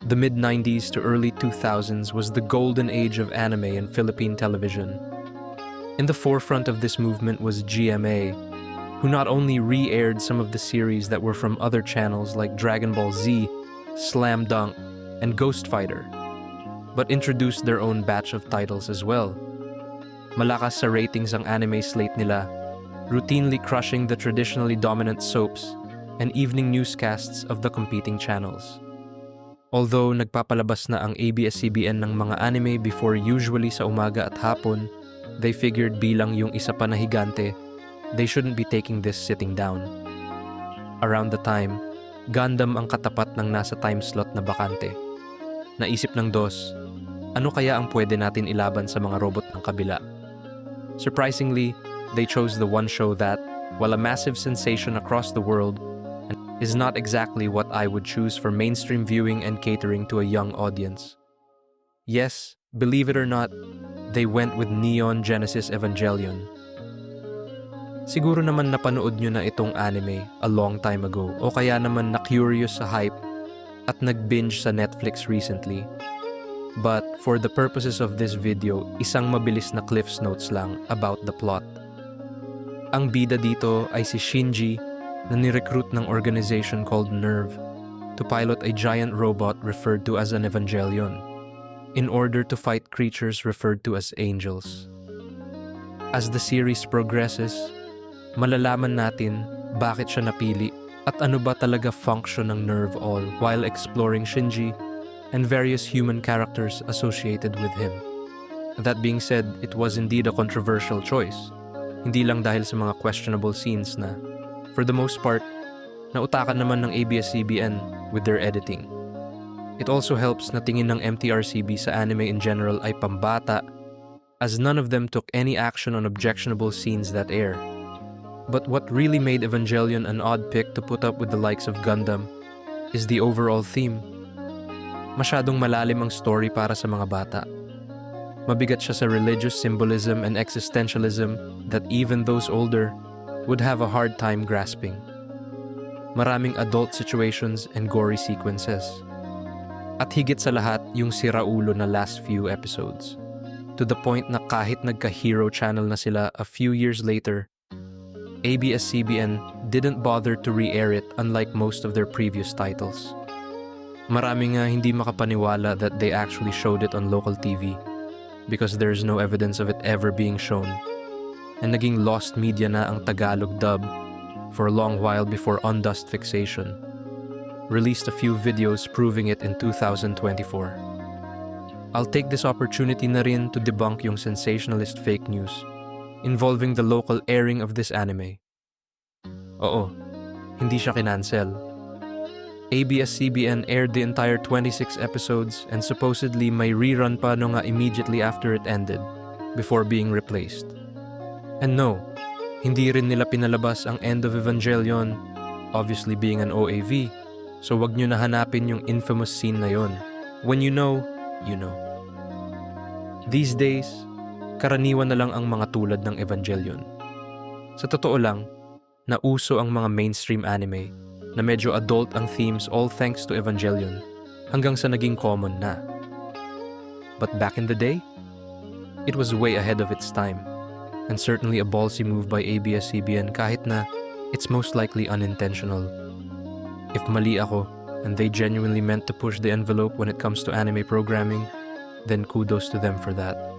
The mid-90s to early 2000s was the golden age of anime in Philippine television. In the forefront of this movement was GMA, who not only re-aired some of the series that were from other channels like Dragon Ball Z, Slam Dunk, and Ghost Fighter, but introduced their own batch of titles as well. Malakas sa ratings ang anime slate nila, routinely crushing the traditionally dominant soaps and evening newscasts of the competing channels. Although nagpapalabas na ang ABS-CBN ng mga anime before usually sa umaga at hapon, they figured bilang yung isa pa na higante, they shouldn't be taking this sitting down. Around the time, Gundam ang katapat ng nasa time slot na bakante. Naisip ng DOS, ano kaya ang pwede natin ilaban sa mga robot ng kabila? Surprisingly, they chose the one show that, while a massive sensation across the world, is not exactly what I would choose for mainstream viewing and catering to a young audience. Yes, believe it or not, they went with Neon Genesis Evangelion. Siguro naman napanood nyo na itong anime a long time ago o kaya naman na-curious sa hype at nag-binge sa Netflix recently. But for the purposes of this video, isang mabilis na Cliff's Notes lang about the plot. Ang bida dito ay si Shinji na ni-recruit ng organization called NERV to pilot a giant robot referred to as an Evangelion in order to fight creatures referred to as angels. As the series progresses, malalaman natin bakit siya napili at ano ba talaga function ng NERV all while exploring Shinji and various human characters associated with him. That being said, it was indeed a controversial choice, hindi lang dahil sa mga questionable scenes na, for the most part, nautakan naman ng ABS-CBN with their editing. It also helps na tingin ng MTRCB sa anime in general ay pambata, as none of them took any action on objectionable scenes that air. But what really made Evangelion an odd pick to put up with the likes of Gundam is the overall theme. Masyadong malalim ang story para sa mga bata. Mabigat siya sa religious symbolism and existentialism that even those older would have a hard time grasping. Maraming adult situations and gory sequences. At higit sa lahat, yung siraulo na last few episodes. To the point na kahit nagka-hero channel na sila a few years later, ABS-CBN didn't bother to re-air it unlike most of their previous titles. Marami nga hindi makapaniwala that they actually showed it on local TV because there's no evidence of it ever being shown. And naging lost media na ang Tagalog dub for a long while before Undust Fixation released a few videos proving it in 2024. I'll take this opportunity na rin to debunk yung sensationalist fake news involving the local airing of this anime. Oo, hindi siya kinancel. ABS-CBN aired the entire 26 episodes and supposedly may rerun pa no nga immediately after it ended, before being replaced. And no, hindi rin nila pinalabas ang End of Evangelion, obviously being an OAV, so wag nyo na hanapin yung infamous scene na yon. When you know, you know. These days, karaniwan na lang ang mga tulad ng Evangelion. Sa totoo lang, nauso ang mga mainstream anime na medyo adult ang themes all thanks to Evangelion hanggang sa naging common na. But back in the day, it was way ahead of its time and certainly a ballsy move by ABS-CBN kahit na it's most likely unintentional. If mali ako and they genuinely meant to push the envelope when it comes to anime programming, then kudos to them for that.